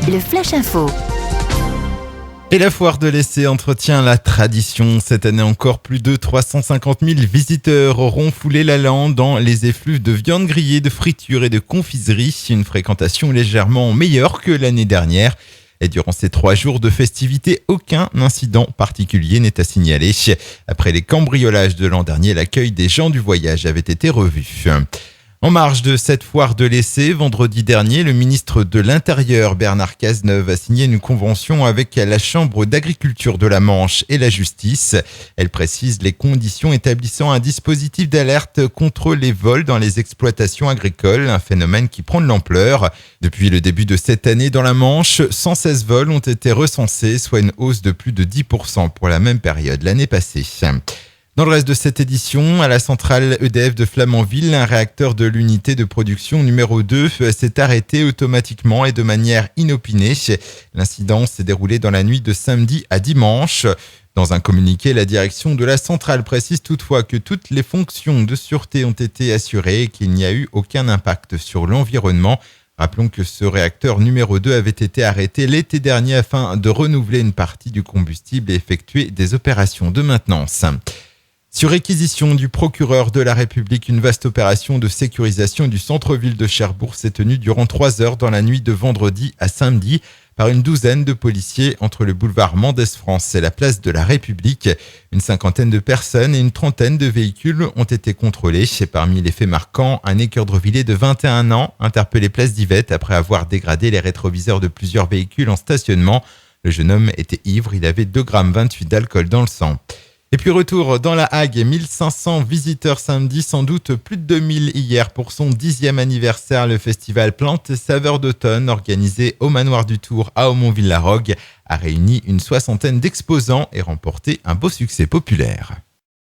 le Flash Info. Et la foire de l'essai entretient la tradition. Cette année encore, plus de 350 000 visiteurs auront foulé la lande dans les effluves de viande grillée, de friture et de confiserie. Une fréquentation légèrement meilleure que l'année dernière. Et durant ces 3 jours de festivités, aucun incident particulier n'est à signaler. Après les cambriolages de l'an dernier, l'accueil des gens du voyage avait été revu. En marge de cette foire de l'essai, vendredi dernier, le ministre de l'Intérieur, Bernard Cazeneuve, a signé une convention avec la Chambre d'agriculture de la Manche et la justice. Elle précise les conditions établissant un dispositif d'alerte contre les vols dans les exploitations agricoles, un phénomène qui prend de l'ampleur. Depuis le début de cette année, dans la Manche, 116 vols ont été recensés, soit une hausse de plus de 10% pour la même période l'année passée. Dans le reste de cette édition, à la centrale EDF de Flamanville, un réacteur de l'unité de production numéro 2 s'est arrêté automatiquement et de manière inopinée. L'incident s'est déroulé dans la nuit de samedi à dimanche. Dans un communiqué, la direction de la centrale précise toutefois que toutes les fonctions de sûreté ont été assurées et qu'il n'y a eu aucun impact sur l'environnement. Rappelons que ce réacteur numéro 2 avait été arrêté l'été dernier afin de renouveler une partie du combustible et effectuer des opérations de maintenance. Sur réquisition du procureur de la République, une vaste opération de sécurisation du centre-ville de Cherbourg s'est tenue durant 3 heures dans la nuit de vendredi à samedi par une douzaine de policiers entre le boulevard Mendès-France et la place de la République. Une 50aine de personnes et une 30aine de véhicules ont été contrôlés. Et parmi les faits marquants, un écuerdrevillé de 21 ans interpellé place d'Yvette après avoir dégradé les rétroviseurs de plusieurs véhicules en stationnement. Le jeune homme était ivre, il avait 2,28 g d'alcool dans le sang. Et puis retour dans la Hague, 1500 visiteurs samedi, sans doute plus de 2000 hier pour son 10e anniversaire. Le festival Plantes et Saveurs d'automne, organisé au Manoir du Tour à Aumont-Villarogue, a réuni une 60aine d'exposants et remporté un beau succès populaire.